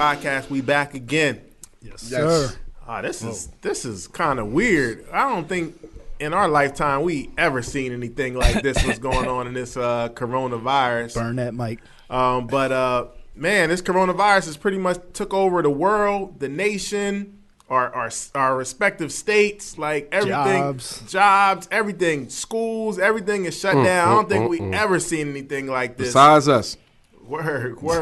podcast. We back again. Yes, sir. This is kind of weird. I don't think in our lifetime we ever seen anything like this was going on in this coronavirus. Burn that mic. Man, this coronavirus has pretty much took over the world, the nation, our respective states, like everything, jobs, everything, schools, everything is shut down. I don't think we ever seen anything like this. Besides us. Word. We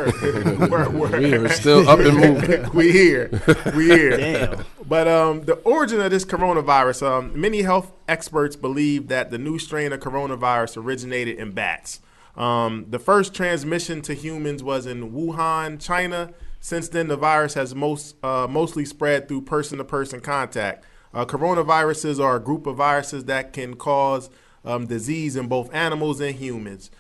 are still up and moving. We here. Damn. But the origin of this coronavirus, many health experts believe that the new strain of coronavirus originated in bats. The first transmission to humans was in Wuhan, China. Since then, the virus has mostly spread through person-to-person contact. Coronaviruses are a group of viruses that can cause disease in both animals and humans.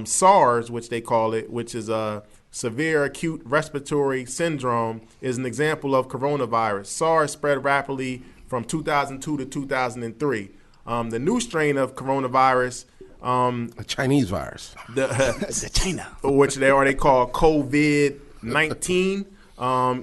SARS, which they call it, which is a severe acute respiratory syndrome, is an example of coronavirus. SARS spread rapidly from 2002 to 2003. The new strain of coronavirus, a Chinese virus, the China, which they call COVID-19.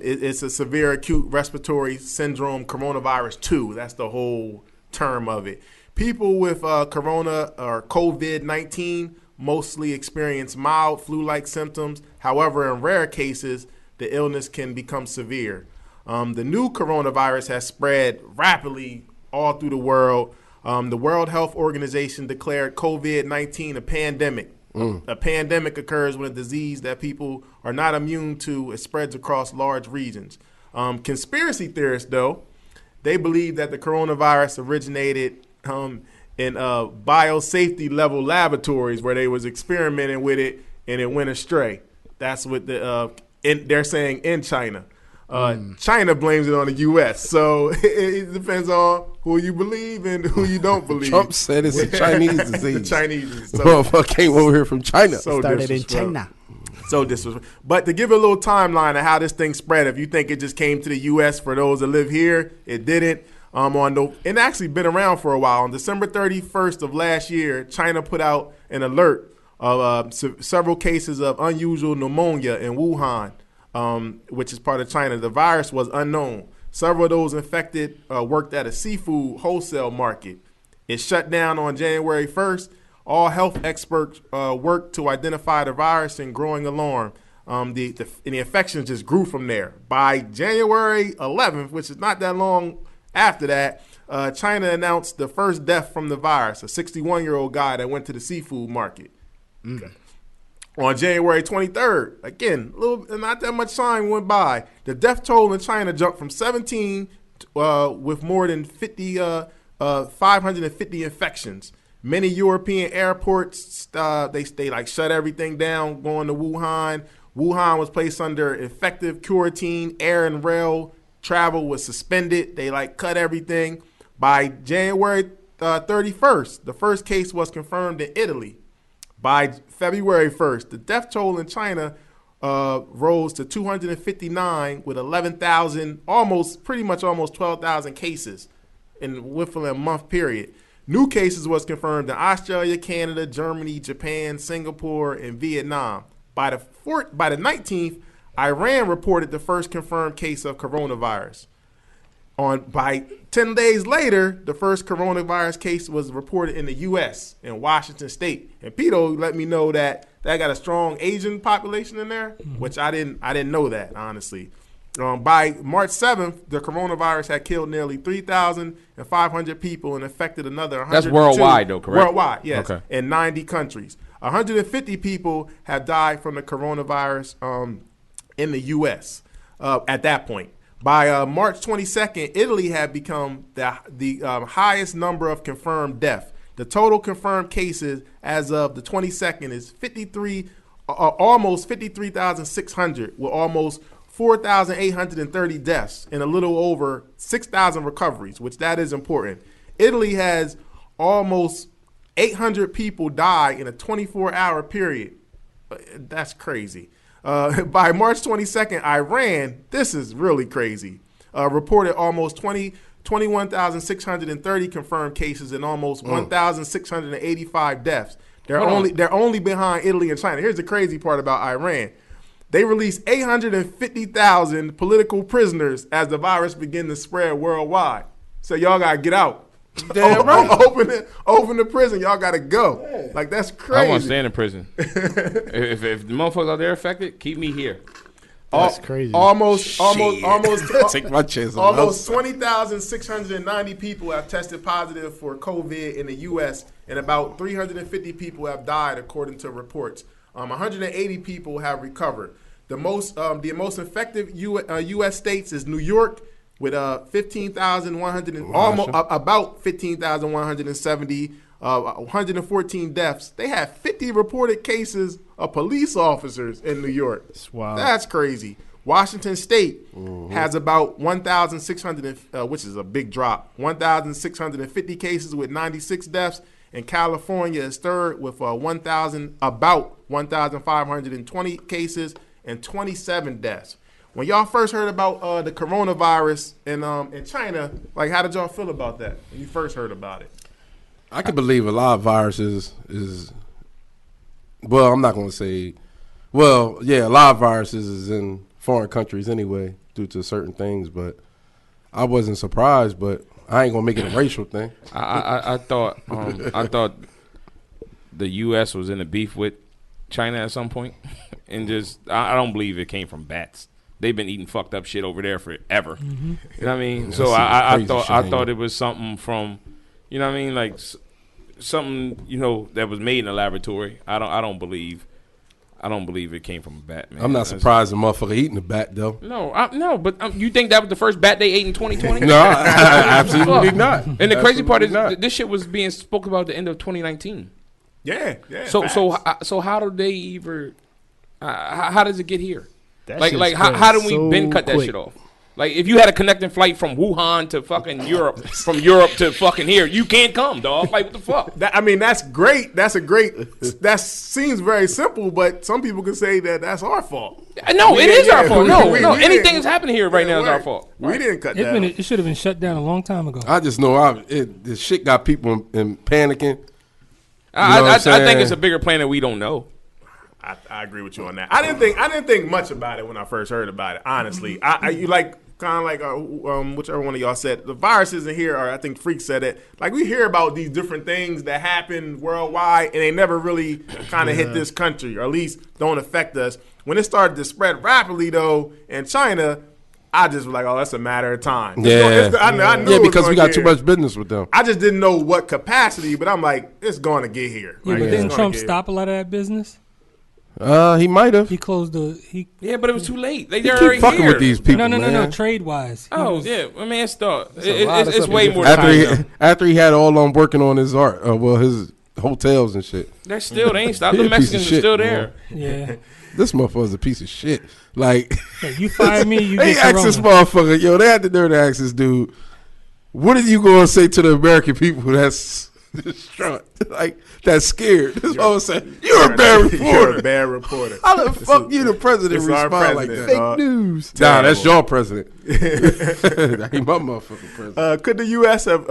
It's a severe acute respiratory syndrome, coronavirus 2. That's the whole term of it. People with corona or COVID-19 mostly experience mild flu-like symptoms. However, in rare cases, the illness can become severe. The new coronavirus has spread rapidly all through the world. The World Health Organization declared COVID-19 a pandemic. A pandemic occurs when a disease that people are not immune to it spreads across large regions. Conspiracy theorists, though, they believe that the coronavirus originated in biosafety level laboratories where they was experimenting with it and it went astray. That's what they're saying in China. China blames it on the U.S. So it depends on who you believe and who you don't believe. Trump said it's a Chinese disease. The Chinese disease. So, motherfucker came over here from China. So started in China. So disrespectful. But to give a little timeline of how this thing spread, if you think it just came to the U.S. for those that live here, it didn't. It actually been around for a while. On December 31st of last year, China put out an alert of several cases of unusual pneumonia in Wuhan, which is part of China. The virus was unknown. Several of those infected worked at a seafood wholesale market. It shut down on January 1st. All health experts worked to identify the virus in growing alarm. The infections just grew from there. By January 11th, which is not that long after that, China announced the first death from the virus, a 61-year-old guy that went to the seafood market. Okay. On January 23rd, again, not that much time went by. The death toll in China jumped from 17 with more than 550 infections. Many European airports, they like shut everything down going to Wuhan. Wuhan was placed under effective quarantine. Air and rail travel was suspended. They cut everything. By January 31st, the first case was confirmed in Italy. By February 1st, the death toll in China rose to 259 with 11,000, pretty much almost 12,000 cases within a month period. New cases was confirmed in Australia, Canada, Germany, Japan, Singapore, and Vietnam. By the 19th, Iran reported the first confirmed case of coronavirus. By 10 days later, the first coronavirus case was reported in the U.S. in Washington State. And Pito let me know that got a strong Asian population in there, which I didn't know that, honestly. By March 7th, the coronavirus had killed nearly 3,500 people and affected another 102. That's worldwide, though, correct? Worldwide, yes, okay. In 90 countries. 150 people have died from the coronavirus in the U.S. At that point. By March 22nd, Italy had become the highest number of confirmed deaths. The total confirmed cases as of the 22nd is almost 53,600, with almost 4,830 deaths and a little over 6,000 recoveries, which that is important. Italy has almost 800 people die in a 24-hour period. That's crazy. By March 22nd, Iran, this is really crazy, reported almost 21,630 confirmed cases and almost 1,685 deaths. They're only behind Italy and China. Here's the crazy part about Iran. They released 850,000 political prisoners as the virus began to spread worldwide. So y'all gotta get out. Damn right. Open the prison. Y'all gotta go. Yeah. Like that's crazy. I want to stay in prison. if the motherfuckers out there affected, keep me here. That's crazy. Almost Take my chance. Almost 20,690 people have tested positive for COVID in the U.S. and about 350 people have died, according to reports. 180 people have recovered. The most effective U.S. states is New York with 15,100 about 15,170. 114 deaths. They have 50 reported cases of police officers in New York. Wow. That's crazy. Washington State has about 1,600, which is a big drop, 1,650 cases with 96 deaths. And California is third with about 1,520 cases and 27 deaths. When y'all first heard about the coronavirus in China, like how did y'all feel about that when you first heard about it? I can believe a lot of viruses is well, I'm not going to say, well, yeah, a lot of viruses is in foreign countries anyway due to certain things, but I wasn't surprised, but I ain't going to make it a racial thing. I thought the U.S. was in a beef with China at some point, and just I don't believe it came from bats. They've been eating fucked up shit over there forever. Mm-hmm. You know what I mean? So I thought it was something from, you know what I mean, like something, you know, that was made in a laboratory. I don't believe it came from a bat, man. I'm not surprised the motherfucker eating a bat though. No, but you think that was the first bat they ate in 2020? No, absolutely not. And the crazy part is this shit was being spoken about at the end of 2019. Yeah. So how do they even? How does it get here? How do we been cut that shit off? Like, if you had a connecting flight from Wuhan to fucking Europe, from Europe to fucking here, you can't come, dog. Like, what the fuck? That's great. That seems very simple, but some people could say that that's our fault. No, it is our fault. No, anything that's happening here right now is our fault. We didn't cut that. It should have been shut down a long time ago. I just know this shit got people in panicking. I think it's a bigger plan that we don't know. I agree with you on that. I didn't think much about it when I first heard about it. Honestly, you like kind of like whichever one of y'all said the virus isn't here, or I think Freak said it. Like, we hear about these different things that happen worldwide, and they never really kind of hit this country, or at least don't affect us. When it started to spread rapidly though in China, I just was like, oh, that's a matter of time. I knew because we got too much business with them. I just didn't know what capacity, but I'm like, it's going to get here. Yeah, but didn't Trump stop a lot of that business? He might have. He closed Yeah, but it was too late. They keep already fucking here with these people. No. Trade wise. Yeah. I mean, it's way more. After he had all on working on his art, his hotels and shit. They ain't stopped. The Mexicans are still there. Yeah. This motherfucker's a piece of shit. Like, you fire me, you they get asked this motherfucker, they had the nerve to ask this dude, what are you going to say to the American people that's distraught, like, that's scared? This motherfucker said, you're a bad reporter. You're a bad reporter. How the fuck you the president respond like that? Fake news. Nah, that's your president. That ain't my motherfucking president. Could the U.S. have,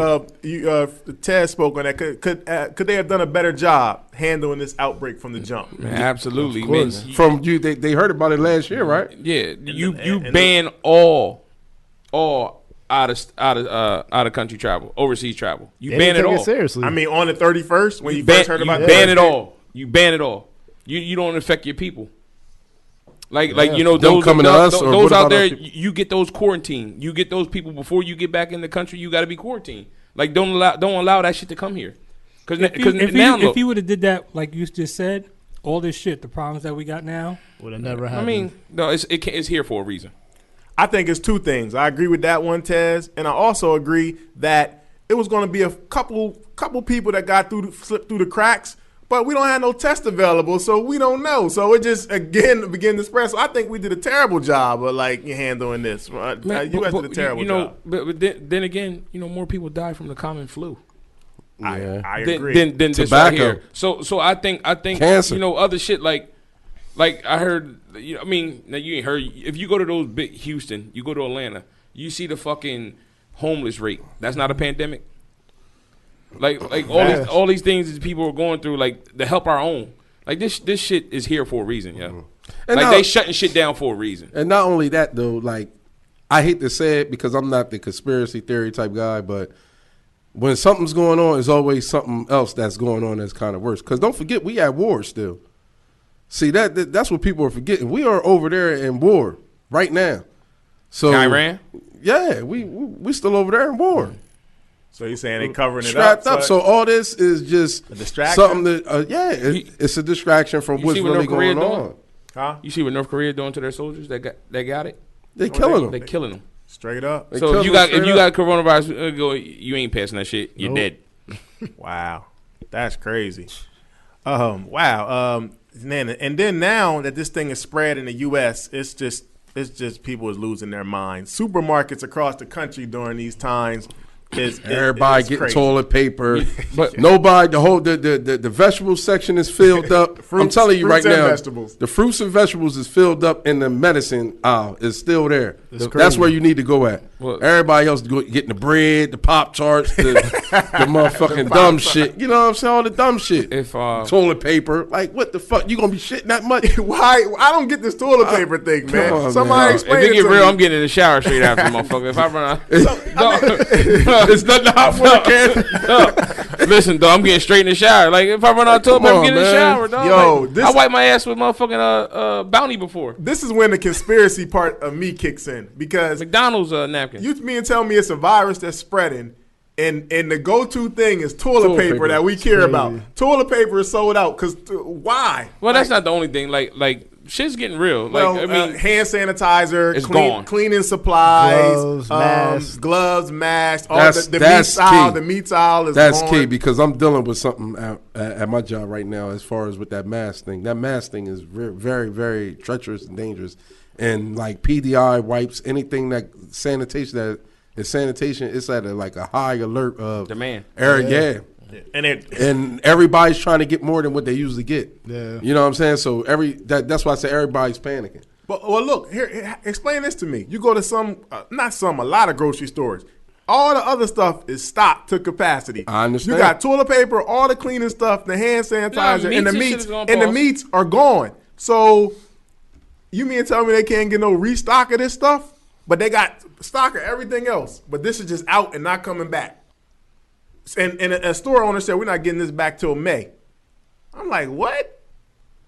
Ted spoke on that, could they have done a better job handling this outbreak from the jump? Man, absolutely. Man. From you, they heard about it last year, right? Yeah, you ban all out of country travel, overseas travel. You ban it all. Seriously. I mean, on the 31st when you first heard about it, you ban it all. You ban it all. You don't affect your people. Like those coming to us, or those out there, you get those quarantined. You get those people before you get back in the country. You got to be quarantined. Like, don't allow that shit to come here. If you would have did that, like you just said, all this shit, the problems that we got now would have never happened. I mean, no, it's here for a reason. I think it's two things. I agree with that one, Tez, and I also agree that it was going to be a couple people that slipped through the cracks, but we don't have no test available, so we don't know. So it just again began to spread. So I think we did a terrible job of handling this. U.S. did a terrible job. But then again, more people die from the common flu. Yeah. I agree. Than this right here. So I think cancer. Other shit like I heard. I mean, now you ain't heard. If you go to those big Houston, you go to Atlanta, you see the fucking homeless rate. That's not a pandemic. Like all these things that people are going through, like, to help our own. Like, this shit is here for a reason, yeah. And like, they shutting shit down for a reason. And not only that, though, like, I hate to say it because I'm not the conspiracy theory type guy, but when something's going on, there's always something else that's going on that's kind of worse. Because don't forget, we at war still. See, that's what people are forgetting. We are over there in war right now. So in Iran? Yeah, we still over there in war. So you're saying they covering it strapped up? So all this is just a distraction? Something that, it's a distraction from what's really going on. Huh? You see what North Korea doing to their soldiers that got it? They killing them. They killing them. Straight up. So if you got coronavirus, you ain't passing that shit. You're dead. Wow, that's crazy. Wow. And then now that this thing is spread in the U.S., it's just people is losing their minds. Supermarkets across the country during these times. Everybody getting crazy. Toilet paper, but nobody. The vegetable section is filled up. I'm telling you right now, vegetables. The fruits and vegetables is filled up, and the medicine aisle is still there. That's where you need to go at. Well, everybody else getting the bread, the Pop Tarts, the motherfucking dumb shit. You know what I'm saying? All the dumb shit. Toilet paper, like what the fuck? You gonna be shitting that much? Why? I don't get this toilet paper thing, man. Somebody explain it to me. If it get real, I'm getting in the shower straight after, motherfucker. If I run out. It's nothing hot for the can. Listen, though, I'm getting straight in the shower. Like, if I run out of toilet paper, I'm getting in the shower, dog. Yo, I wipe my ass with motherfucking Bounty before. This is when the conspiracy part of me kicks in. Because McDonald's napkin. You mean tell me it's a virus that's spreading, and the go-to thing is toilet paper that we care about. Toilet paper is sold out. Because why? Well, that's not the only thing. Like shit's getting real. Like, I mean, hand sanitizer, it's gone. Cleaning supplies, gloves, masks. All the meats aisle is That's gone. key because I'm dealing with something at my job right now as far as with that mask thing. That mask thing is very, very, very treacherous and dangerous. And like PDI wipes, anything that sanitation that is sanitation, it's at a high alert of demand. Yeah. And everybody's trying to get more than what they usually get. Yeah. You know what I'm saying? So that's why I say everybody's panicking. But look, here, explain this to me. You go to a lot of grocery stores. All the other stuff is stocked to capacity. I understand. You got toilet paper, all the cleaning stuff, the hand sanitizer, and the meats are gone. So you mean tell me they can't get no restock of this stuff? But they got stock of everything else. But this is just out and not coming back. And a store owner said, we're not getting this back till May. I'm like, what?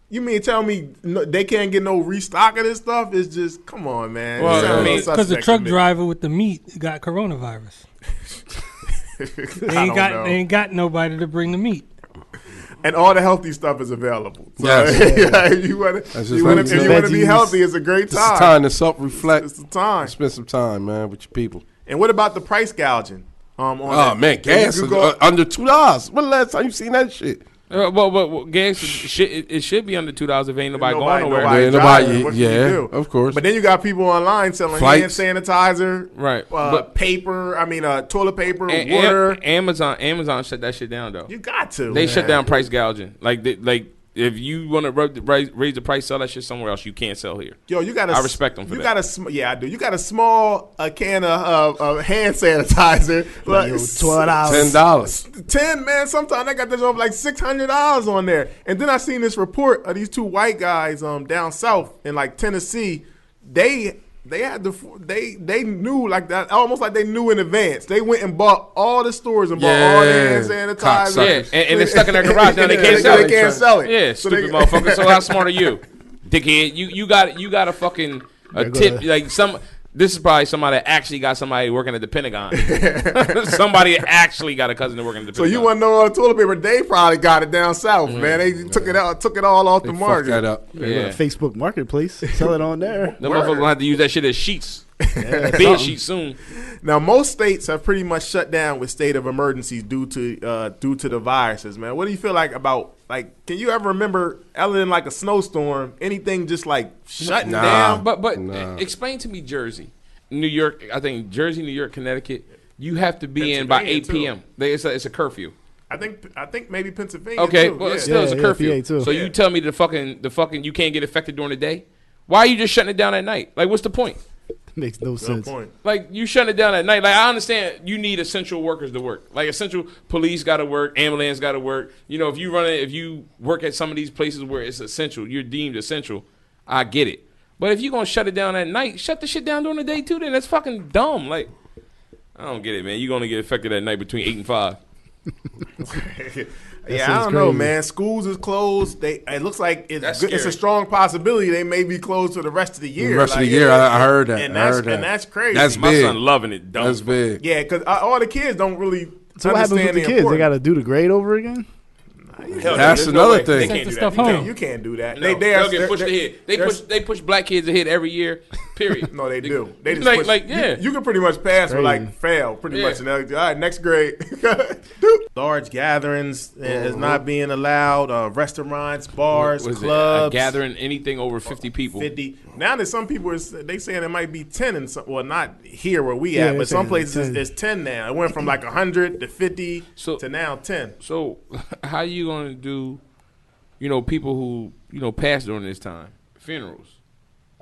You mean tell me they can't get no restock of this stuff? It's just, come on, man. Well, because the truck driver with the meat got coronavirus. They ain't got nobody to bring the meat. And all the healthy stuff is available. So if you want to be healthy, it's a great time. It's time to self-reflect. It's the time. Spend some time, man, with your people. And what about the price gouging? Man, gas is under $2. When the last time you seen that shit? Well, gas it should be under $2 if ain't nobody going nowhere. Of course. But then you got people online selling hand sanitizer, right? Paper. Toilet paper, water. Amazon shut that shit down though. You got to. They shut down price gouging. Like if you want to raise the price, sell that shit somewhere else. You can't sell here. Yo, I respect them for that. I do. You got a small can of hand sanitizer, like $12, $10, man. Sometimes I got this over like $600 on there. And then I seen this report of these two white guys down south in like Tennessee. They had they knew like that, almost like they knew in advance. They went and bought all the stores and bought all the hand sanitizer. Yeah, and it's stuck in their garage now. They can't sell it. They can't sell it. Yeah, stupid motherfucker. So how smart are you, dickhead? You got a fucking tip like some. This is probably somebody that actually got somebody working at the Pentagon. Somebody actually got a cousin working at the Pentagon. So you want to know all the toilet paper? They probably got it down south, man. They took it all off the market. That up. Yeah. Facebook Marketplace, sell it on there. The motherfuckers gonna have to use that shit as sheets. Bed sheets soon. Now most states have pretty much shut down with state of emergencies due to the viruses, man. What do you feel like about? Like, can you ever remember, other than like a snowstorm, anything just like shutting down? But explain to me Jersey, New York. I think Jersey, New York, Connecticut. You have to be in by 8 p.m. It's a curfew. I think maybe Pennsylvania. Okay, too. Well, it's still a curfew. So you tell me the fucking you can't get affected during the day. Why are you just shutting it down at night? Like, what's the point? Makes no sense. Point. Like, you shutting it down at night. Like, I understand you need essential workers to work. Like, essential police got to work, ambulance got to work. You know, if you work at some of these places where it's essential, you're deemed essential. I get it. But if you're going to shut it down at night, shut the shit down during the day, too, then that's fucking dumb. Like, I don't get it, man. You're going to get affected at night between 8 and 5. Yeah, I don't know, man. Schools is closed. It looks like it's a strong possibility they may be closed for the rest of the year. The rest of the year, I heard that. And that's crazy. That's My big. son loving it. Dumb. That's big. Yeah, because all the kids don't really So what happens with the kids? They got to do the grade over again? That's another thing. They can't do that. You can't do that. No, they'll get pushed ahead. They push black kids ahead every year. Period. No, they do. They just you can pretty much pass or fail pretty much. All right, next grade. Large gatherings is not being allowed. Restaurants, bars, clubs. Gathering anything over 50 people. 50. Now there's some people they saying it might be 10 and some. Well, not here where we at, but some places it's 10 now. It went from like 100 to 50 to now 10. So how you gonna do? People who pass during this time, funerals.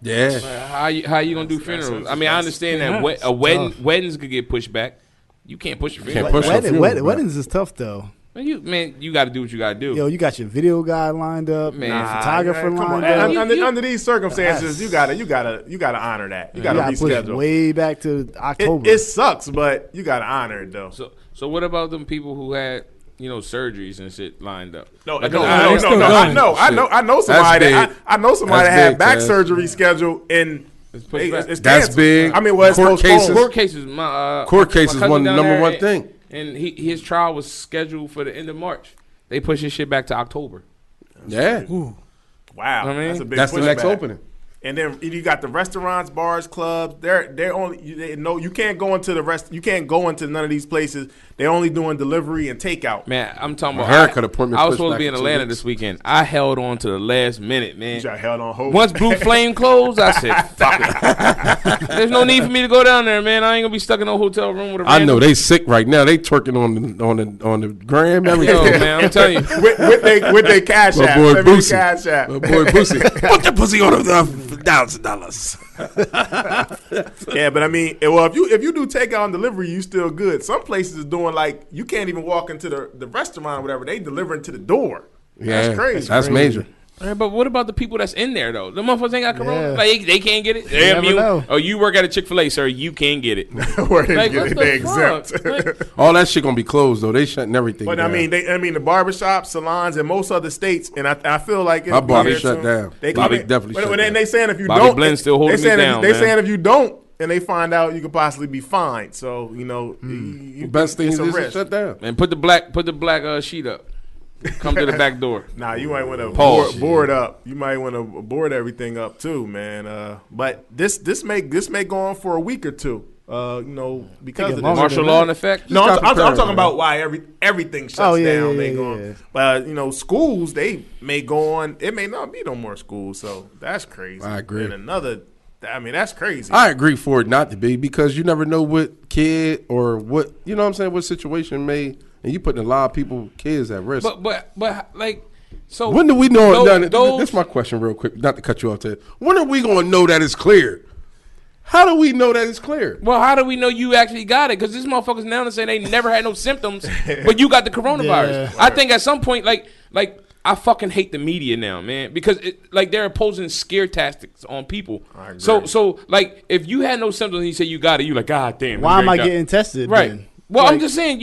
Yeah. Like, how you gonna do funerals? I mean, I understand that weddings could get pushed back. You can't push your funeral. Weddings is tough though. You got to do what you got to do. Yo, you got your video guy lined up, photographer lined up. Under these circumstances, you gotta honor that. You gotta reschedule. Push way back to October. It sucks, but you gotta honor it though. So what about them people who had surgeries and shit lined up? No. I know somebody that had back surgery scheduled and. That's big. I mean, court cases. Court cases one number one thing. And his trial was scheduled for the end of March. They pushed his shit back to October. Yeah. Ooh. Wow. That's the next opening. And then you got the restaurants, bars, clubs. They're only you can't go into the rest. You can't go into none of these places. They're only doing delivery and takeout. Man, I'm talking about haircut appointment. I was supposed to be in Atlanta this weekend. I held on to the last minute, man. You held on hope. Once Blue Flame closed, I said, "Fuck it." There's no need for me to go down there, man. I ain't gonna be stuck in no hotel room with a random. I know they sick right now. They twerking on the gram. Everything. Yo, man, I'm telling you, with their cash app. My boy Boosie. Cash app. My boy Boosie. Put the pussy on $1,000. Yeah, but I mean, well, if you do takeout and delivery, you still good. Some places is doing like you can't even walk into the restaurant or whatever. They delivering to the door. Yeah, that's crazy. That's major. But what about the people that's in there though? The motherfuckers ain't got corona. Yeah. Like they can't get it. Oh, you work at a Chick-fil-A, sir. You can't get it. They exempt. All that shit gonna be closed though. They shutting everything. But down. I mean, the barbershops, salons, in most other states, and I feel like my barber shut down. Bobby definitely shut down. They saying if you Bobby don't, Blend still holding it down. They saying if you don't, and they find out, you could possibly be fined. So the best thing is to shut down and put the black sheet up. Come to the back door. Nah, you might want to board up. You might want to board everything up too, man. But this may go on for a week or two. Because of the martial law in effect. No, I'm talking about why everything shuts down. They go on. But schools they may go on. It may not be no more schools. So that's crazy. I agree. And that's crazy. I agree for it not to be because you never know what kid or what what situation may. And you putting a lot of people, kids at risk. But like, so when do we know? This is my question, real quick. Not to cut you off. When are we going to know that it's clear? How do we know that it's clear? Well, how do we know you actually got it? Because these motherfuckers now saying they never had no symptoms, but you got the coronavirus. Yeah. I think at some point, like I fucking hate the media now, man, because they're imposing scare tactics on people. I agree. So like if you had no symptoms and you say you got it, you like, God damn. Why am I getting tested? Right. Then? Well, I'm just saying,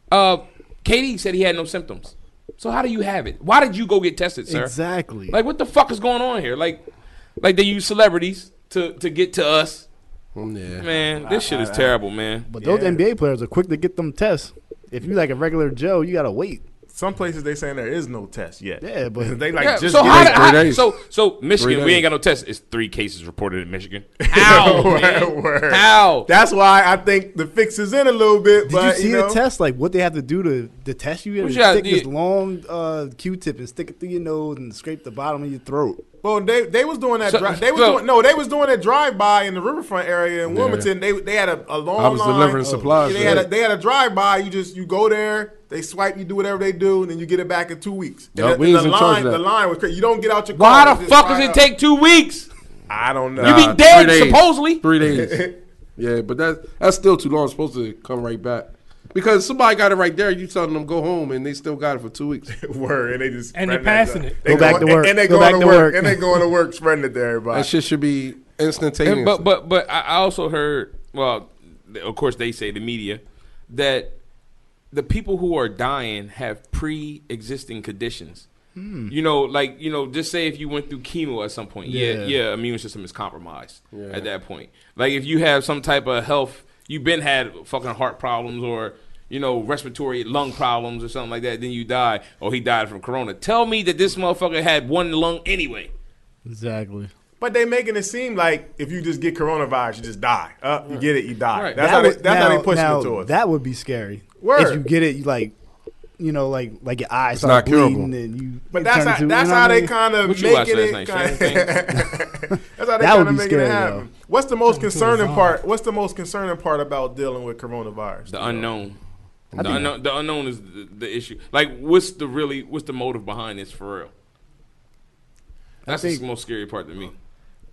KD said he had no symptoms. So how do you have it? Why did you go get tested, sir? Exactly. Like, what the fuck is going on here? Like they use celebrities to get to us. Yeah. Man, this shit is terrible, man. But those NBA players are quick to get them tests. If you like a regular Joe, you gotta wait. Some places they saying there is no test yet. Yeah, but they just so Michigan, we ain't got no test. It's 3 cases reported in Michigan. How? Word. How? That's why I think the fix is in a little bit. Did you see the test? Like what they have to do to test you? You stick this long Q-tip and stick it through your nose and scrape the bottom of your throat. Well, they was doing that. They was doing that drive-by in the riverfront area in Wilmington. They had a long line. I was delivering supplies. They had a drive-by. You go there. They swipe, you do whatever they do, and then you get it back in 2 weeks. The line was crazy. You don't get out your car. Why the fuck does it take 2 weeks? I don't know. You be dead, supposedly. 3 days. Yeah, but that's still too long. It's supposed to come right back. Because somebody got it right there, you telling them go home, and they still got it for 2 weeks. Word, and they just they're passing it. Go back to work. And they going to work. And they going to work, spreading it to everybody. That shit should be instantaneous. But I also heard, well, of course they say the media that the people who are dying have pre-existing conditions. You know, just say if you went through chemo at some point, your immune system is compromised at that point. Like if you have some type of health, you've been had fucking heart problems or, respiratory lung problems or something like that, then you die, or he died from corona. Tell me that this motherfucker had one lung anyway. Exactly. But they making it seem like if you just get coronavirus, you just die. You get it, you die. Right. That's how they pushing it to us. That would be scary. Word. If you get it, you like your eyes not start bleeding curable. and you. But that's how they kind of making it. That's how they kind of making it happen. Though. What's the most concerning part? What's the most concerning part about dealing with coronavirus? The unknown. The unknown is the issue. Like, what's the motive behind this for real? That's the most scary part to me.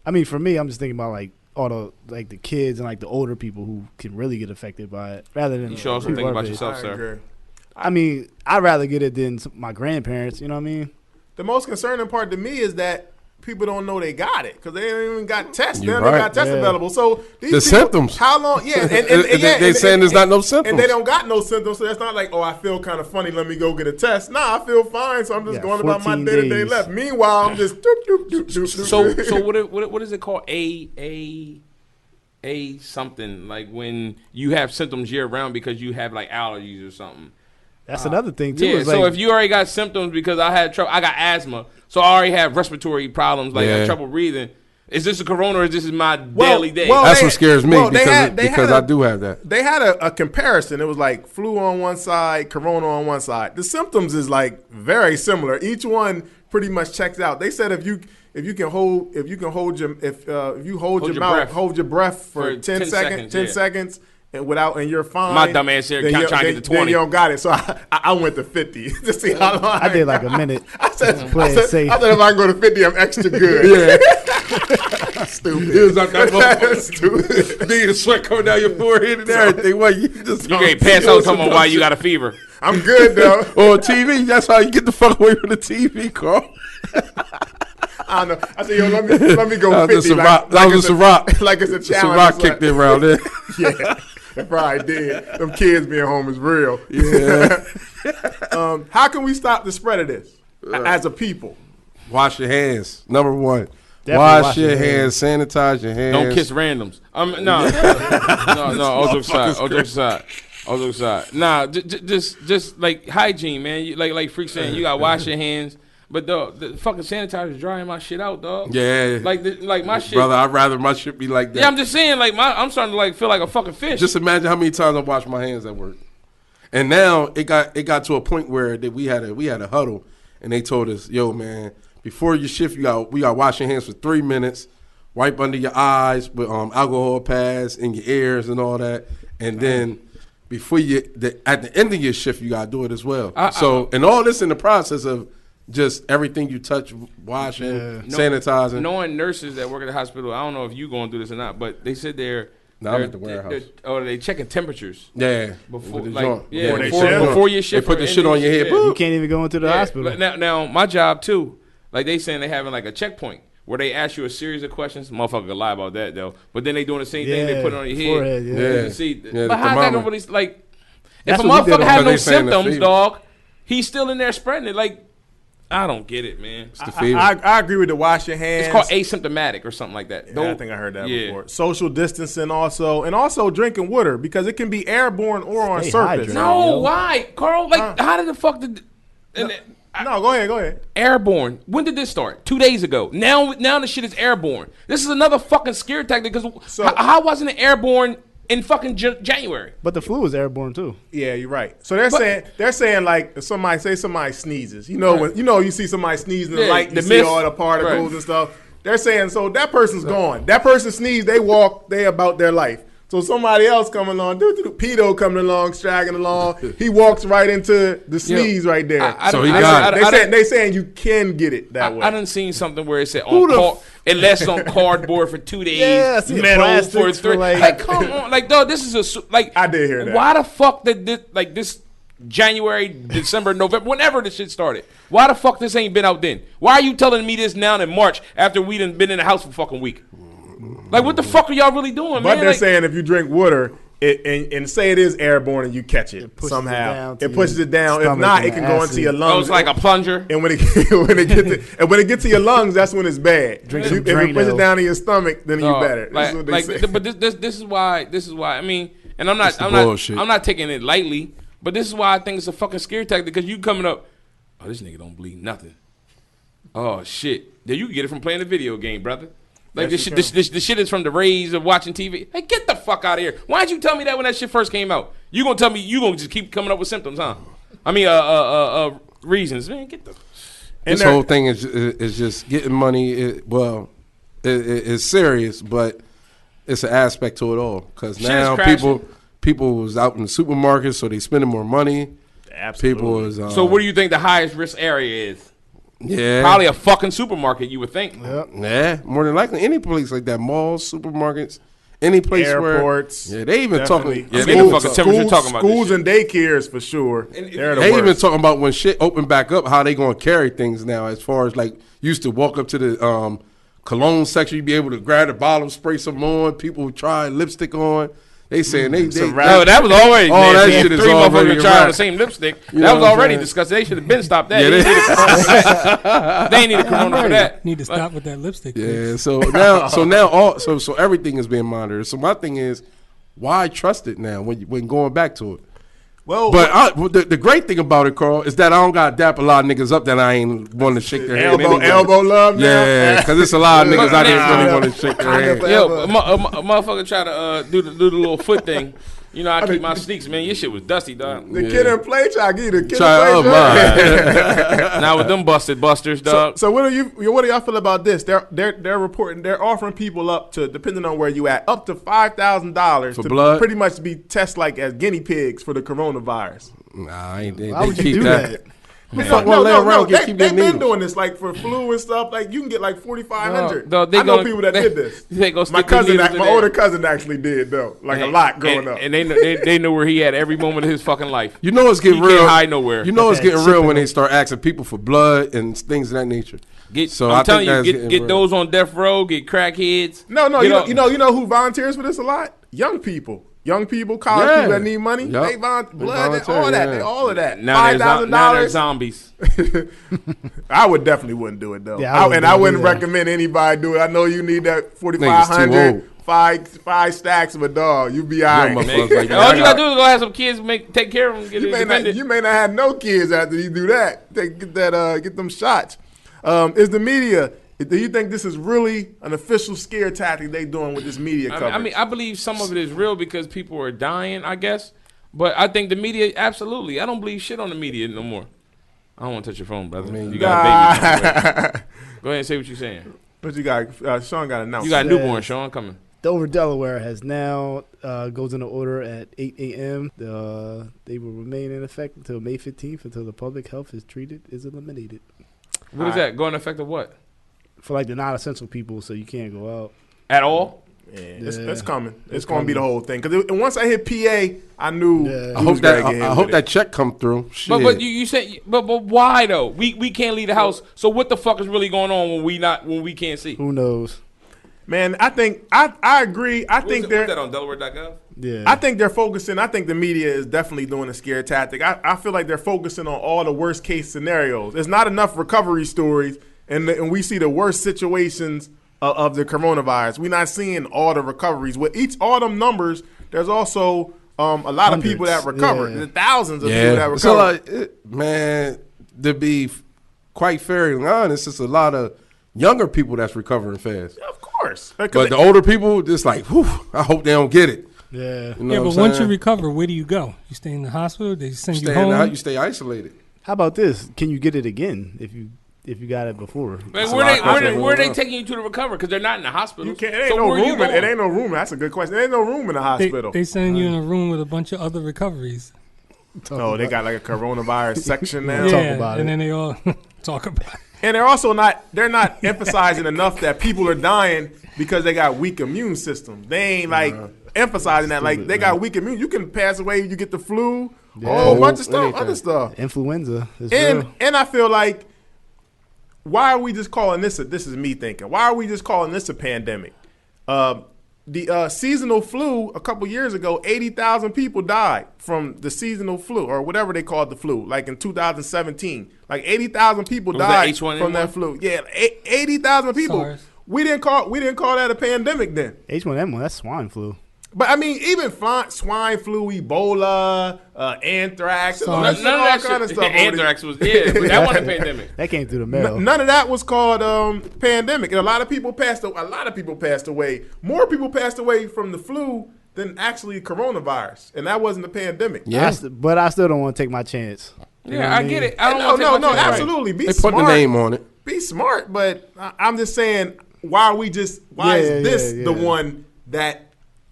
I mean, for me, I'm just thinking about like all the kids and like the older people who can really get affected by it, rather than you should also think about yourself, sir. I mean, I'd rather get it than my grandparents. You know what I mean? The most concerning part to me is that people don't know they got it because they ain't even got tests. They You're don't right. got tests available. So these The people, symptoms. How long? Yeah, they saying there's not no symptoms, and they don't got no symptoms. So it's not like, I feel kind of funny. Let me go get a test. Nah, I feel fine. So I'm just going about my day-to-day life. Meanwhile, I'm just So what is it called? A something, like when you have symptoms year round because you have like allergies or something. That's another thing too. Yeah, so if you already got symptoms because I got asthma, so I already have respiratory problems, like I have trouble breathing. Is this a corona or is this my daily day? That's what scares me because I do have that. They had a comparison. It was like flu on one side, corona on one side. The symptoms is like very similar. Each one pretty much checks out. They said if you hold your breath for 10 seconds. And you're fine. My dumb ass here trying to get to 20. Then you don't got it. So I went to 50 to see how long. I did like a minute. I said safe. I said if I can go to 50, I'm extra good. Yeah. Stupid. It was like that stupid. Then the sweat coming down your forehead and everything. Well, you can't pass out talking about why you got a fever. I'm good though. On TV, that's how you get the fuck away from the TV, Carl. I don't know. I said, let me go 50. That was a Ciroc. Like it's a challenge. Ciroc kicked in around there. Yeah. It probably did. Them kids being home is real. Yeah. How can we stop the spread of this as a people? Wash your hands. Number one. Definitely wash your hands. Sanitize your hands. Don't kiss randoms. No. All jokes aside. Nah, just like hygiene, man. Like Freak saying, you got to wash your hands. But the fucking sanitizer is drying my shit out, dog. Yeah. Like my shit. Brother, I'd rather my shit be like that. Yeah, I'm just saying, like I'm starting to like feel like a fucking fish. Just imagine how many times I wash my hands at work. And now it got to a point where we had a huddle, and they told us, yo, man, before your shift, we got to wash your hands for 3 minutes, wipe under your eyes with alcohol pads in your ears and all that, and then before at the end of your shift, you got to do it as well. And all this in the process of just everything you touch, washing, sanitizing. Knowing nurses that work at the hospital, I don't know if you going through this or not, but they said I'm at the warehouse. They checking temperatures. Yeah. Before your shift. They put the shit on your head. You can't even go into the hospital. Now, my job too, like they saying they having like a checkpoint where they ask you a series of questions. Motherfucker could lie about that though. But then they doing the same thing. They put it on your head. Yeah. See, but how's that gonna really like? If a motherfucker have no symptoms, dog, he's still in there spreading it. Like, I don't get it, man. It's the fever. I agree with the wash your hands. It's called asymptomatic or something like that. Yeah, I think I heard that before. Social distancing also drinking water because it can be airborne or on surface. No, why, Carl? Like, how did the fuck did? No, go ahead. Airborne. When did this start? 2 days ago. Now the shit is airborne. This is another fucking scare tactic because how wasn't it airborne in fucking January? But the flu was airborne too. Yeah, you're right. So they're saying like if somebody sneezes, when you see somebody sneezing in the light, you see all the particles and stuff. They're saying so that person's gone. That person sneezed, they walk, they about their life. So somebody else coming along, Pedo coming along, straggling along. He walks right into the sneeze right there. They saying you can get it that way. I done seen something where it said it lasts on cardboard for 2 days, metal for 3. Like, come on, like, dog, this is I did hear that. Why the fuck did this January, December, November, whenever this shit started? Why the fuck this ain't been out then? Why are you telling me this now in March after we done been in the house for a fucking week? Like, what the fuck are y'all really doing, man? But they're saying if you drink water and say it is airborne and you catch it somehow, it pushes it down. If not, it can go into your lungs. Oh, it's like a plunger. And when it gets to your lungs, that's when it's bad. If it pushes it down in your stomach, then you better. That's what they say. But this is why. I mean, and I'm not taking it lightly. But this is why I think it's a fucking scare tactic, because you coming up, oh, this nigga don't believe nothing. Oh shit, then you can get it from playing a video game, brother. Like this shit is from the rays of watching TV. Hey, get the fuck out of here! Why didn't you tell me that when that shit first came out? You gonna tell me you gonna just keep coming up with symptoms, huh? I mean, reasons, man. Get the. This whole thing is just getting money. It's serious, but it's an aspect to it all, because now people was out in the supermarket, so they spending more money. Absolutely. People was. So what do you think the highest risk area is? Yeah, probably a fucking supermarket. You would think. Yep. Yeah, more than likely any place like that, malls, supermarkets, any place airports. Where. Yeah, they even talking. Yeah, they fucking temperature talking about schools and daycares for sure. They even talking about when shit open back up, how they gonna carry things now. As far as like, used to walk up to the cologne section, you'd be able to grab the bottle, spray some on. People would try lipstick on. They saying they no, that was already that shit is 3 already motherfuckers trying the same lipstick. You that was already disgusting. They should have been stopped that. They ain't need a corona for that. Need to stop with that lipstick. Yeah. So now everything is being monitored. So my thing is, why trust it now when going back to it? Well, but the great thing about it, Carl, is that I don't got to dap a lot of niggas up that I ain't want to shake their hand. Elbow love now? Yeah, because it's a lot of niggas I didn't really want to shake their hand. Yo, a motherfucker try to do the little foot thing. You know, I keep my sneaks, man. Your shit was dusty, dog. The kid in play try to give you the kid in play. Now with them busted busters, dog. So what do y'all feel about this? They're reporting, they're offering people up to, depending on where you at, up to $5,000 to blood? Pretty much be tested like as guinea pigs for the coronavirus. Nah, they would you keep do that? They've been doing this, like for flu and stuff. Like you can get like 4,500. I know people that did this. My older cousin actually did though, like a lot growing up. And they know where he had every moment of his fucking life. You know it's getting real. Can't hide nowhere. You know it's getting real when they start asking people for blood and things of that nature. I'm telling you, get those on death row, get crackheads. No, you know who volunteers for this a lot? Young people. Young people, college people that need money, they blood, all that, all of that. Now they're zombies. I wouldn't do it though. Yeah, I wouldn't recommend anybody do it. I know you need that 4,500, five stacks of a dog. You be all right. All you gotta do is go have some kids, take care of them. You may not have no kids after you do that. Get them shots. Is the media? Do you think this is really an official scare tactic they doing with this media coverage? I mean, I believe some of it is real because people are dying, I guess. But I think the media, absolutely. I don't believe shit on the media no more. I don't want to touch your phone, brother. You got a baby. Go ahead and say what you're saying. But you got Sean got announced. You got a newborn, Sean, coming. Dover, Delaware has now goes into order at 8 a.m. They will remain in effect until May 15th until the public health is eliminated. What is that? Go into effect of what? For like the non-essential people, so you can't go out at all. Yeah, it's coming. It's going to be the whole thing. Because once I hit PA, I knew. Yeah. I hope that check come through. Shit. But you said, but why though? We can't leave the house. So what the fuck is really going on when we can't see? Who knows? Man, I think I agree. I think they're that on Delaware.gov. Yeah, I think they're focusing. I think the media is definitely doing a scare tactic. I feel like they're focusing on all the worst case scenarios. There's not enough recovery stories. And we see the worst situations of the coronavirus. We're not seeing all the recoveries. With all them numbers, there's also a lot of people that recover. Yeah. There's thousands of people that recover. So, man, to be quite fair and honest, it's a lot of younger people that's recovering fast. Yeah, of course. But the older people, just like, whew, I hope they don't get it. Yeah. You know but once you recover, where do you go? You stay in the hospital? They send you home? You stay isolated. How about this? Can you get it again if you if you got it before. Man, where are they taking you to recover? Because they're not in the hospital. You can't. It ain't no room. It ain't no room. That's a good question. There ain't no room in the hospital. They send you in a room with a bunch of other recoveries. They got like a coronavirus section now. Yeah, Talk about and it. then they all talk about it. And they're also not emphasizing enough that people are dying because they got weak immune systems. They ain't like emphasizing that. Like they got weak immune. You can pass away. You get the flu. A whole bunch of stuff, other stuff. Influenza. And I feel like, why are we just calling this this is me thinking, why are we just calling this a pandemic? The seasonal flu a couple years ago, 80,000 people died from the seasonal flu or whatever they called the flu, like in 2017. Like 80,000 people died from that flu. Yeah, 80,000 people. SARS. We didn't call that a pandemic then. H1N1, that's swine flu. But I mean, even swine flu, Ebola, anthrax, SARS. none of that kind of stuff. Anthrax was but that wasn't a pandemic. That came through the mail. None of that was called pandemic, and a lot of people passed away. More people passed away from the flu than actually coronavirus, and that wasn't a pandemic. Yeah, but I still don't want to take my chance. Yeah, I get it. No, absolutely. Be they smart. put the name on it. Be smart, but I'm just saying, why is this the one that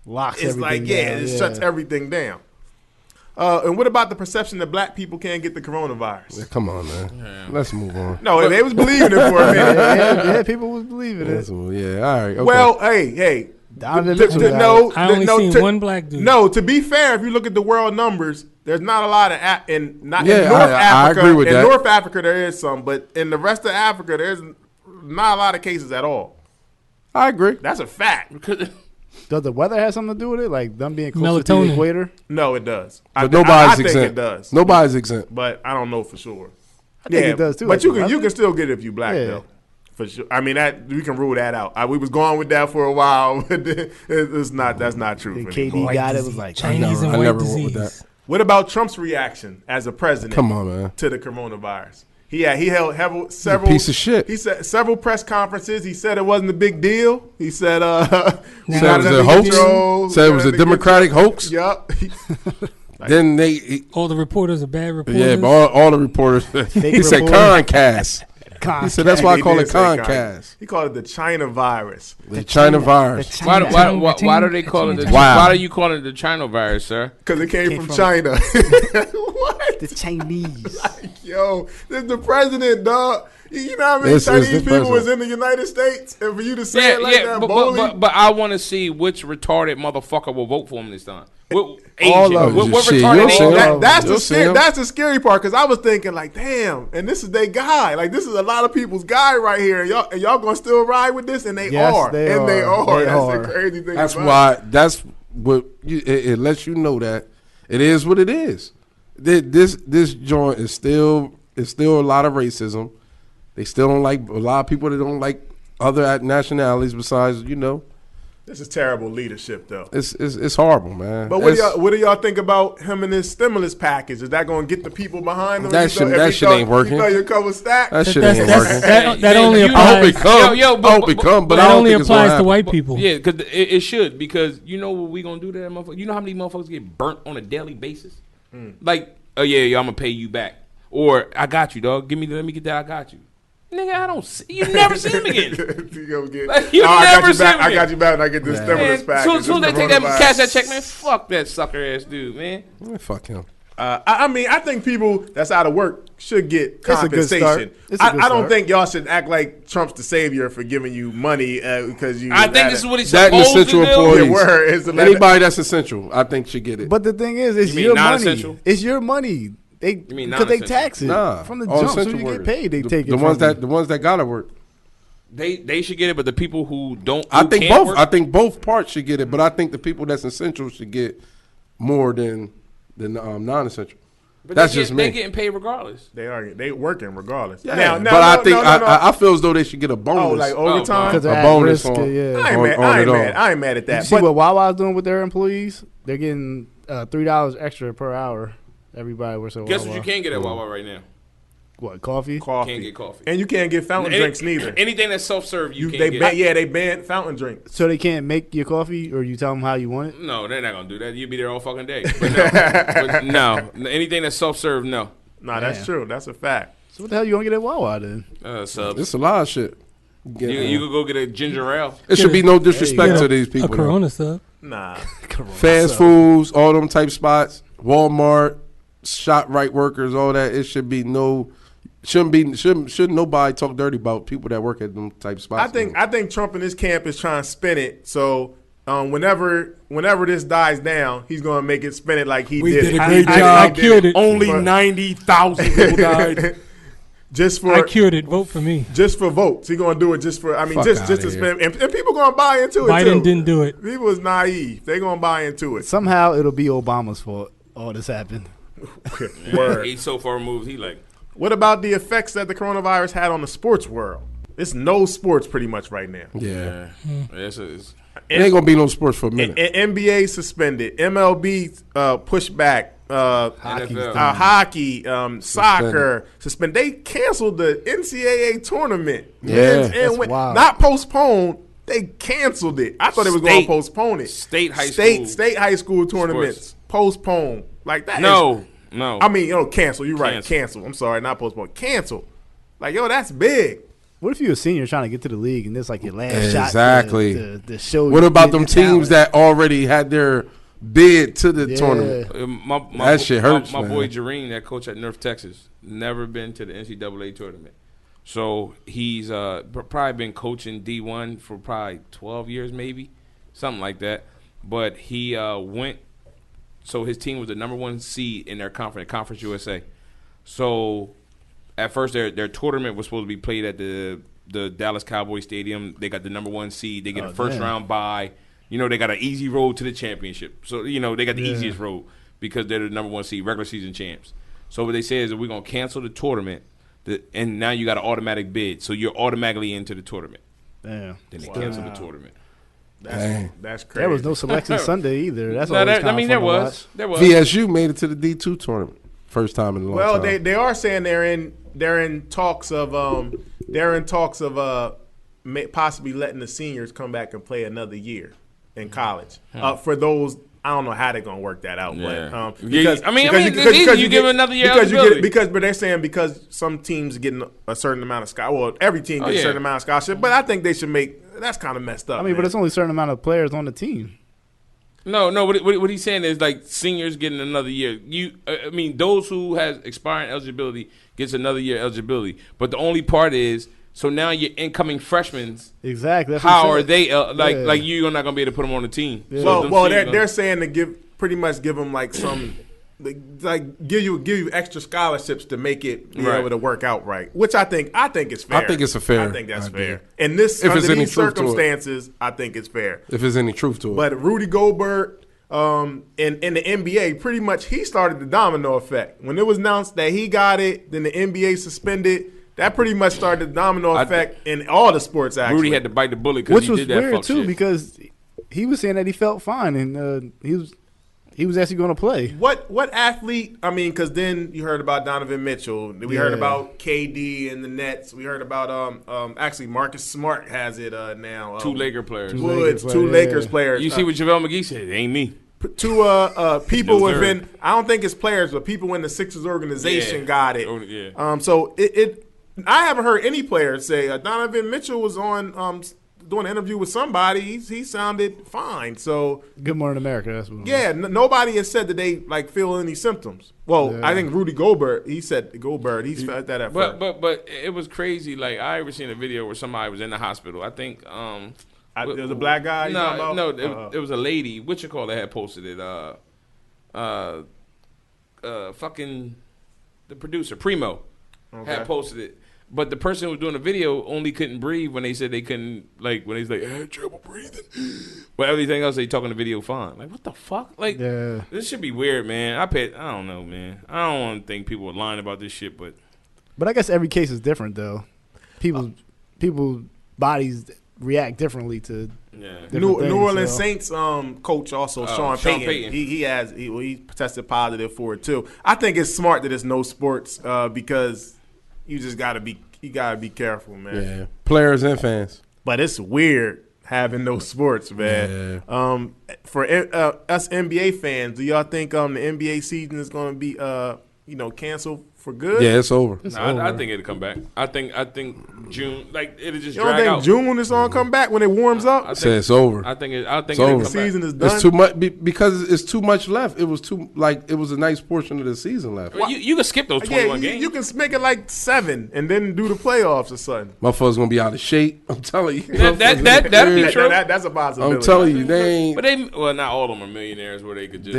Locks it's everything like, down. it shuts everything down. And what about the perception that black people can't get the coronavirus? Yeah, come on, man. Let's move on. No, they was believing it for a minute. yeah, people was believing it. Yeah, all right. Okay. Well, hey. Donovan Mitchell I only seen one black dude. No, to be fair, if you look at the world numbers, there's not a lot of in North I Africa. agree with in that. North Africa, there is some, but in the rest of Africa, there's not a lot of cases at all. I agree. That's a fact. Does the weather have something to do with it? Like them being closer to Melatonin. the equator? No, it does. But I nobody's think exempt. it does. Nobody's exempt. But I don't know for sure. I think it does too. But like you can still get it if you black though. For sure. I mean we can rule that out. We was going with that for a while, but that's not true. And for KD anymore. got it was like Chinese and I white never disease. went with that. What about Trump's reaction as a president? Come on, man. To the coronavirus. He held several piece of shit. He said several press conferences. He said it wasn't a big deal. He said Said it was a hoax. Said it was a Democratic hoax. Yup. Then all the reporters are bad reporters. yeah, but all the reporters. He said Concast. He said that's why I call it Concast. He called it the China virus. The China virus. Why do they call it why do you call it the China virus, sir? Because it came from China. What? The Chinese. Yo, this is the president, dog. You know how many This is Chinese the people president. was in the United States? And for you to say it like that boldly. but I want to see which retarded motherfucker will vote for him this time. What All Asian? of them. What Shit, retarded you'll see Asian? them. That's the scary part, because I was thinking like, damn, and this is their guy. Like, this is a lot of people's guy right here. And y'all gonna still ride with this? And they are. They And they are. They That's are. the crazy thing. That's about why. That's what it lets you know that it is what it is. This joint is still a lot of racism. They still don't like a lot of people that don't like other nationalities besides This is terrible leadership, though. It's horrible, man. But what do y'all think about him and his stimulus package? Is that going to get the people behind him? That shit ain't working. You know your cover stack? That shit ain't working. That only I hope it applies. come. Yo, I hope it come, but That I don't only think it's gonna applies to happen. white people. Yeah, because it should. Because you know what we gonna do to that motherfucker? You know how many motherfuckers get burnt on a daily basis? Like, oh yeah, I'm gonna pay you back, or I got you, dog. Let me get that. I got you. Nigga, I don't see you. Never see him again. I got you back, and I get this stimulus package. As soon as they take that, cash that check, man, fuck that sucker ass dude, man. Fuck him. I mean, I think people that's out of work should get It's a good start. compensation. It's a good I don't start. think y'all should act like Trump's the savior for giving you money because you. I think this is what he's That and supposed to essential do. employees. Yeah, word is to let Anybody that's essential, I think should get it. But the thing is, it's You mean your money. non-essential? It's your money. mean Because they non-essential? tax it Nah, from the all jump. So essential you get workers. paid. They take it. the from ones that gotta work. They should get it, but the people who don't, I who think can't both. work- I think both parts should get it, but I think the people that's essential should get more than non-essential. but That's they just me. They getting paid regardless. they working regardless. Yeah, but I feel as though they should get a bonus. like overtime. because a they're bonus at risk. on- Yeah. I ain't mad at that. You see But what Wawa's doing with their employees? They're getting $3 extra per hour. Everybody works at Guess Wawa. what you can't get at Wawa right now? What, coffee? Can't get coffee. And you can't get fountain drinks neither. Anything that's self-serve, you can't get. They banned fountain drinks. So they can't make your coffee, or you tell them how you want it? No, they're not gonna do that. You'll be there all fucking day. But no, anything that's self-serve, no. Nah, that's true. That's a fact. So what the hell you gonna get at Wawa then? Subs. It's a lot of shit. You could go get a ginger ale. It should be no disrespect to these people. A Corona sub. Nah. Fast foods, all them type spots, Walmart, ShopRite workers, all that. It should be shouldn't nobody talk dirty about people that work at them type spots. I think Trump and his camp is trying to spin it. So whenever this dies down, he's gonna make it spin it like he did. Did a great job. I cured it. Only 90,000 people died. I cured it. Vote for me. Just for votes. He's gonna do it just for. I mean, just to spend. And people gonna buy into it. Biden didn't do it. People is naive. They gonna buy into it. Somehow it'll be Obama's fault. All this happened. Word. He's so far removed. He like. What about the effects that the coronavirus had on the sports world? It's no sports pretty much right now. Yeah. It ain't gonna be no sports for a minute. NBA suspended. MLB pushed back. Hockey, soccer, suspended. They canceled the NCAA tournament. Yeah, and not postponed. They canceled it. I thought they was going to postpone it. State high school tournaments postponed like that. No. I mean, cancel. You're right. Cancel. I'm sorry, not postpone. Cancel. Like, that's big. What if you're a senior trying to get to the league and this like your last shot? Exactly. To show. What about them teams that already had their bid to the tournament? That shit hurts. My boy Jareen, that coach at North Texas, never been to the NCAA tournament. So he's probably been coaching D1 for probably 12 years, maybe something like that. But he went. So his team was the number 1 seed in their Conference USA. So at first their tournament was supposed to be played at the Dallas Cowboys Stadium. They got the number 1 seed. They get a first round bye. They got an easy road to the championship. So, they got the easiest road because they're the number 1 seed, regular season champs. So what they say is that we're going to cancel the tournament, and now you got an automatic bid. So you're automatically into the tournament. Damn. Then they cancel the tournament. That's crazy. There was no selection Sunday either. That's no, there was. VSU made it to the D2 tournament. First time in a long time. Well, they are saying they're in talks of possibly letting the seniors come back and play another year in college. For those, I don't know how they're gonna work that out, but because you give another year but they're saying because some teams getting a certain amount of scholarship. Well, every team gets a certain amount of scholarship, but I think they should make. That's kind of messed up. I mean, but it's only a certain amount of players on the team. No. What he's saying is like seniors getting another year. Those who has expiring eligibility gets another year eligibility. But the only part is, so now your incoming freshmen. Exactly. How are they like you're not gonna be able to put them on the team? Yeah. So they're saying to give them like some. Like give you extra scholarships to make it be able to work out right, which I think is fair. I think it's fair. I think that's fair. And under these circumstances, I think it's fair. If there's any truth to it. But Rudy Gobert in the NBA, pretty much he started the domino effect. When it was announced that he got it, then the NBA suspended. That pretty much started the domino effect in all the sports. Actually, Rudy had to bite the bullet because he did that fuck shit. Which was weird too, because he was saying that he felt fine and he was actually going to play. What athlete? I mean, because then you heard about Donovan Mitchell. We heard about KD and the Nets. We heard about actually Marcus Smart has it now. 2 Laker players. Two Lakers players. You see what JaVale McGee said? It ain't me. 2 people within. I don't think it's players, but people in the Sixers organization got it. So it. I haven't heard any players say Donovan Mitchell was on. Doing an interview with somebody, he sounded fine. So Good Morning America. That's what nobody has said that they feel any symptoms. Well, I think Rudy Gobert, he's felt that at first. But it was crazy. Like I ever seen a video where somebody was in the hospital. I think it was a black guy. It was a lady. That had posted it. Fucking the producer Primo had posted it. But the person who was doing the video only couldn't breathe when they said they couldn't, when he's like, I had trouble breathing. But everything else, they talking the video fine. Like, what the fuck? This should be weird, man. I don't know, man. I don't want to think people are lying about this shit, but I guess every case is different, though. People's bodies react differently to New Orleans Saints coach also Sean Payton. He tested positive for it too. I think it's smart that it's no sports because you just gotta be careful, man. Yeah, players and fans. But it's weird having no sports, man. Yeah. For us NBA fans, do y'all think the NBA season is gonna be cancel for good? Yeah, it's over. I think it'll come back. I think June, like it'll just You don't drag think out. June it's gonna come back when it warms up? I say it's over. I think it'll over. come The back. season is done. It's too much because it's too much left. It was a nice portion of the season left. Well, you can skip those 21 games. You can make it like 7 and then do the playoffs or something. Motherfuckers gonna be out of shape. I'm telling you. That'd be true. That's a possibility. I'm telling you, they ain't. But not all of them are millionaires where they could just.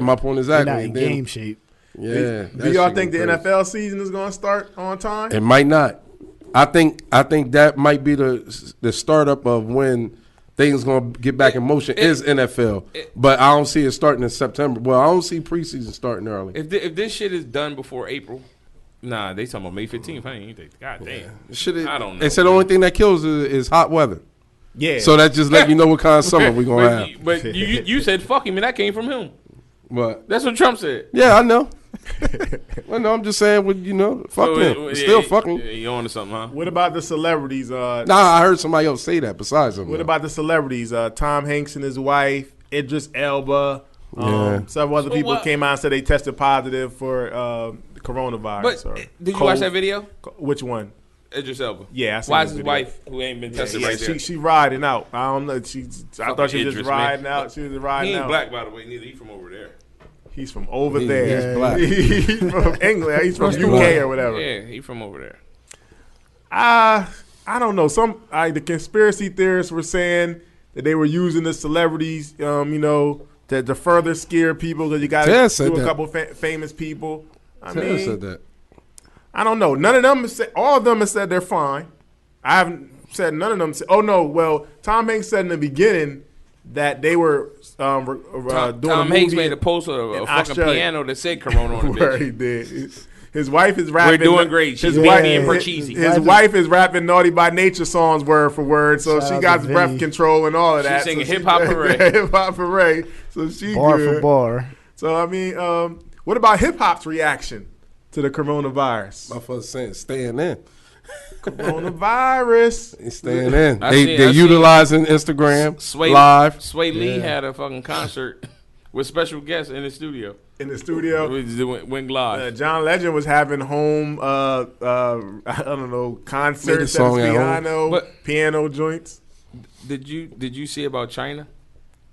My point They're exactly. not in game shape. Yeah. Do y'all think the NFL season is going to start on time? It might not. I think that might be the startup of when things going to get back in motion is NFL. But I don't see it starting in September. Well, I don't see preseason starting early. If this shit is done before April, nah, they talking about May 15th. I ain't think. God damn. I don't know. They said the only thing that kills is hot weather. Yeah. So that just let you know what kind of summer we're going to have. But you said fuck him, and that came from him. What? That's what Trump said. Yeah, I know. Well, no, I'm just saying, fuck him. Still fucking. You on to something, huh? What about the celebrities? I heard somebody else say that besides him. What about the celebrities? Tom Hanks and his wife, Idris Elba. Several other people came out and said they tested positive for coronavirus. But did you watch that video? Which one? Idris Elba. Yeah, I seen why is his his video. wife who ain't been tested right there? She riding out. I don't know. I thought she was just Idris, riding man. out. She was riding He ain't out. black, by the way. Neither. He from over there. He's from over He's there. black. He's from England. He's from UK black. or whatever. Yeah, he from over there. I don't know. The conspiracy theorists were saying that they were using the celebrities, to further scare people because you got to do a couple famous people. I mean, said that. I don't know. None of them have said. All of them have said they're fine. I haven't said none of them. Oh no. Well, Tom Hanks said in the beginning that they were doing Tom Hanks made a post of a fucking piano that said Corona on the where bitch. he did. His wife is rapping. We're doing great. She's being per cheesy. His wife is rapping Naughty by Nature songs word for word, so she got breath control and all of that. She's singing so Hip Hop Hooray. Hip Hop Hooray. So she bar good. for bar. So I mean, what about hip hop's reaction to the coronavirus? Motherfuckers saying staying in. Coronavirus. They staying in. They seen utilizing Instagram live. Sway Lee had a fucking concert with special guests in the studio. In the studio, went live. John Legend was having home, I don't know, concerts at his piano joints. Did you see about China?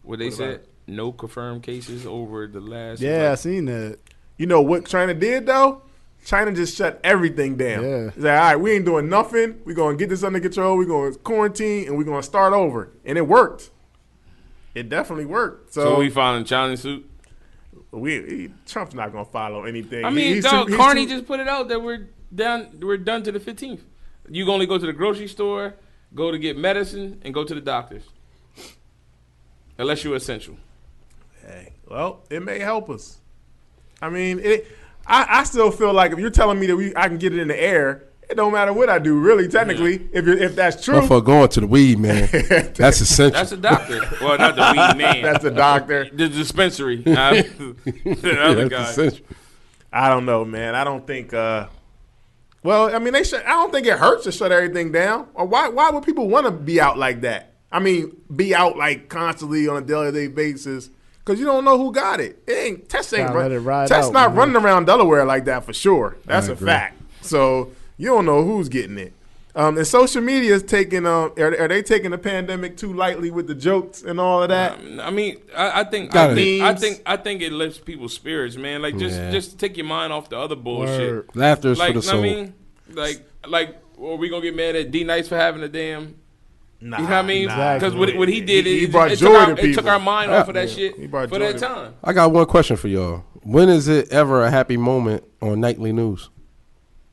Where they said no confirmed cases over the last. Yeah, I seen that. You know what China did though? China just shut everything down. Yeah. It's like, all right, we ain't doing nothing. We're gonna get this under control. We're gonna quarantine and we're gonna start over. And it worked. It definitely worked. So we following China suit. Trump's not gonna follow anything. I mean, Carney just put it out that we're done to the 15th. You can only go to the grocery store, go to get medicine, and go to the doctors, unless you're essential. Hey, well, it may help us. I mean, I still feel like if you're telling me that I can get it in the air, it don't matter what I do, really. Technically, if that's true. Motherfucker going to the weed man. That's essential. That's a doctor. Well, not the weed man. That's a doctor. The dispensary. The other guy. Essential. I don't know, man. I don't think. Well, I mean, I don't think it hurts to shut everything down. Or why would people want to be out like that? I mean, be out like constantly on a daily basis because you don't know who got it. Test not running around Delaware like that for sure. That's a fact. So you don't know who's getting it. And social media is taking. Are they taking the pandemic too lightly with the jokes and all of that? I mean, I think it lifts people's spirits, man. Like just take your mind off the other bullshit. Laughter is for the soul. I mean, like, are we gonna get mad at D Nice for having a damn? Nah, you know what I mean? Because what he did, he brought joy to people. It took our mind off of that shit for that time. time. I got one question for y'all. When is it ever a happy moment on nightly news?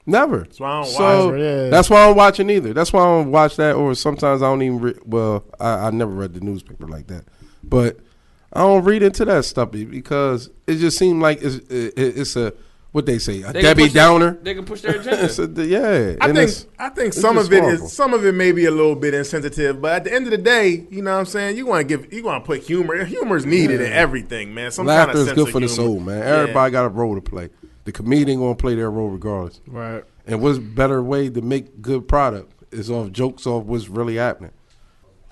Never. That's why I don't watch. That's why I don't watch it either. That's why I don't watch that. Or sometimes I don't even. I never read the newspaper like that, but I don't read into that stuff because it just seemed like it's a what they say a Debbie Downer. They can push their agenda. I think some of it may be a little bit insensitive, but at the end of the day, you know what I'm saying. You want to put humor. Humor's needed in everything, man. Laughter is good for the soul, man. Everybody got a role to play. The comedian gonna play their role regardless. Right. And what's better way to make good product is off jokes off what's really happening.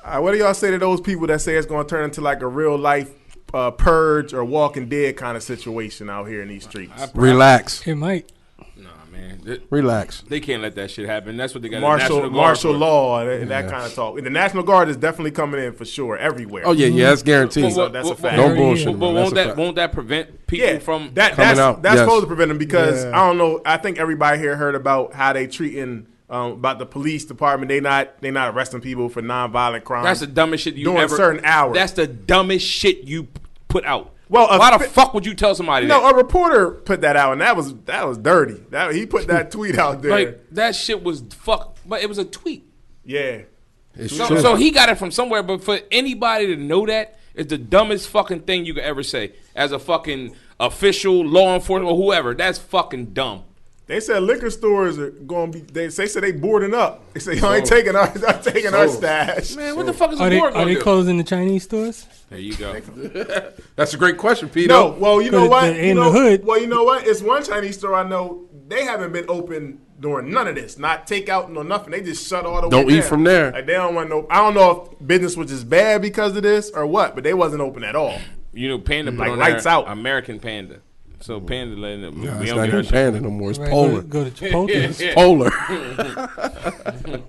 All right, what do y'all say to those people that say it's gonna turn into like a real life Purge or Walking Dead kind of situation out here in these streets. Relax. It might. Nah, man. Relax. They can't let that shit happen. That's what they got. Martial law and that kind of talk. And the National Guard is definitely coming in for sure everywhere. Oh yeah, that's guaranteed. So that's a fact. No bullshit. But won't that prevent people from coming out? That's supposed to prevent them because I don't know. I think everybody here heard about how they treating about the police department. They not arresting people for nonviolent crimes. That's the dumbest shit you during ever. certain hours. That's the dumbest shit you put out. Well, why the fuck would you tell somebody that? No, a reporter put that out, and that was dirty. He put that tweet out there. Like, that shit was fuck, but it was a tweet. Yeah. So he got it from somewhere, but for anybody to know that is the dumbest fucking thing you could ever say as a fucking official, law enforcement, or whoever. That's fucking dumb. They said liquor stores are going to be. They say they boarding up. They say y'all ain't taking our stash. Man, what the fuck is the board going to do? Are they closing the Chinese stores? There you go. That's a great question, Peter. No, well, you know what? In the hood. Well, you know what? It's one Chinese store I know. They haven't been open during none of this. Not takeout, no nothing. They just shut all the way down. Don't eat from there. Like, they don't want no. I don't know if business was just bad because of this or what, but they wasn't open at all. You know, Panda put like on lights there, out. American Panda. So Panda letting them. No, it's not even Panda no more. It's Polar. Go to Chipotle. It's Polar.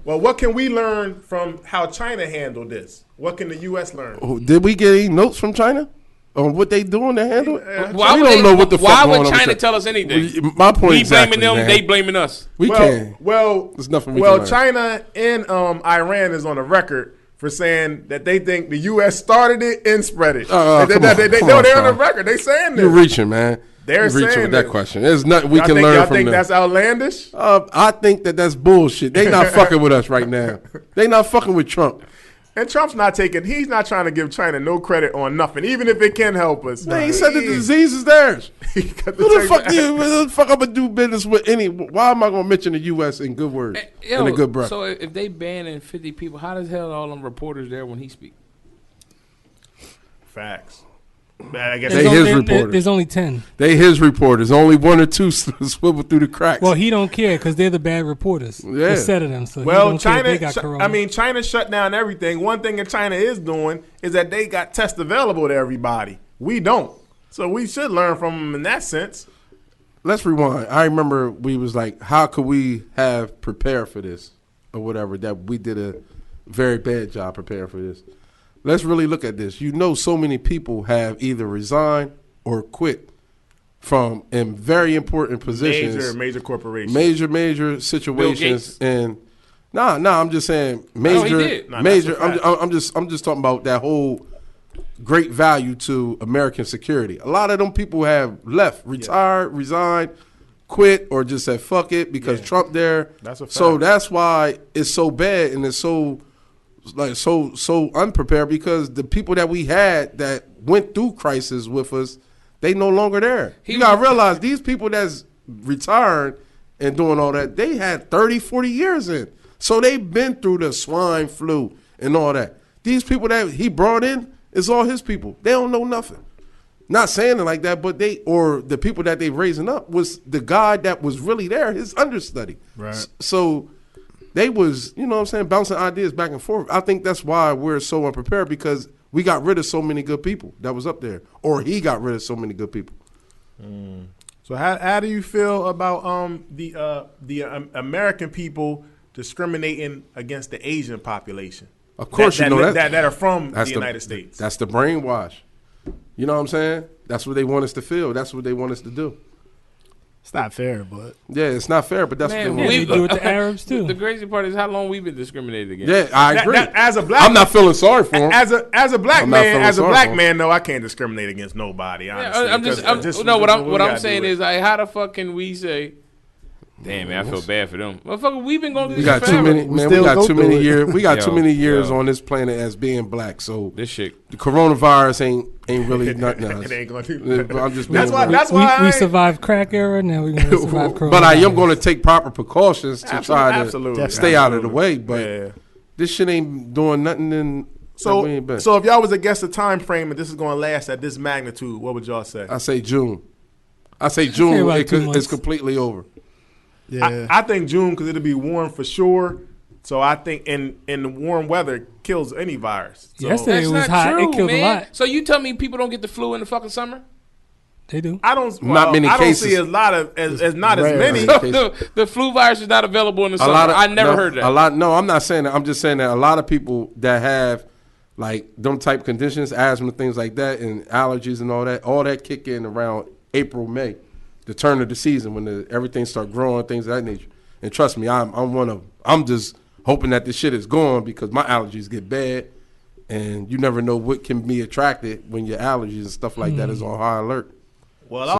Well, what can we learn from how China handled this? What can the U.S. learn? Did we get any notes from China on what they doing to handle it? Why we would don't know what the fuck Why going would on China with tell us anything? My point We exactly, blaming them, man. they blaming us. We can. Well, there's nothing we can learn. China and Iran is on the record for saying that they think the U.S. started it and spread it. They're on the record. They saying this. You're reaching, man. They're You're reaching saying with that this. question. There's nothing we can learn y'all from think them. That's outlandish? I think that's bullshit. They not fucking with us right now. They not fucking with Trump. And Trump's not taking. He's not trying to give China no credit on nothing, even if it can help us. Man, he said the disease is theirs. Who the fuck I'm gonna do business with Why am I gonna mention the U.S. in good words in a good breath? So if they banning 50 people, how the hell are all them reporters there when he speak? Facts. I guess they his reporters. There's only 10. They his reporters. Only 1 or 2 swivel through the cracks. Well, he don't care because they're the bad reporters. Yeah. There's 7 of them. So well, China. China shut down everything. One thing that China is doing is that they got tests available to everybody. We don't. So we should learn from them in that sense. Let's rewind. I remember we was like, how could we have prepared for this or whatever, that we did a very bad job preparing for this. Let's really look at this. You know, so many people have either resigned or quit from in very important positions. Major corporations. Major situations. And I'm just saying major. I'm just talking about that whole great value to American security. A lot of them people have left, retired, resigned, quit, or just said fuck it because Trump there. That's a fact. So that's why it's so bad and it's so unprepared, because the people that we had that went through crisis with us, they no longer there. You gotta realize these people that's retired and doing all that, they had 30, 40 years in. So they've been through the swine flu and all that. These people that he brought in is all his people. They don't know nothing. Not saying it like that, but the people that they raising up was the guy that was really there, his understudy. Right. So they was, you know what I'm saying, bouncing ideas back and forth. I think that's why we're so unprepared, because we got rid of so many good people that was up there, or he got rid of so many good people. So how do you feel about the American people discriminating against the Asian population? Of course, that are from the United States. That's the brainwash. You know what I'm saying? That's what they want us to feel. That's what they want us to do. It's not fair, but yeah, it's not fair. But that's what they want. We do it to Arabs too. The crazy part is how long we've been discriminated against. Yeah, I agree. As a black, I'm not feeling sorry for him. As a black man, no, I can't discriminate against nobody. Honestly, what I'm saying is, like, how the fuck can we say? Damn, man, I feel bad for them. Motherfucker, we've been going through this too many, man. We got too many years. We got too many years yo. on this planet as being black. So this shit, the coronavirus ain't really nothing else. It ain't gonna do that. I'm just that's why we survived crack era. Now we're gonna survive coronavirus. But I am going to take proper precautions to try to stay out of the way. But this shit ain't doing nothing. So if y'all was to guess the time frame and this is going to last at this magnitude, what would y'all say? I say June. It's completely over. Yeah, I think June, because it'll be warm for sure. So I think in the warm weather kills any virus. So Yesterday it was hot. True, it killed man. a lot. So you tell me people don't get the flu in the fucking summer? They do. I don't. Not many I don't cases. see as lot of as not as Rare. many. The flu virus is not available in the summer. I never heard that. No, I'm not saying that. I'm just saying that a lot of people that have like them type conditions, asthma, things like that, and allergies and all that kick in around April, May, the turn of the season when everything start growing, things of that nature. And trust me, I'm one of them. I'm just hoping that this shit is gone because my allergies get bad, and you never know what can be attracted when your allergies and stuff like that is on high alert. Well,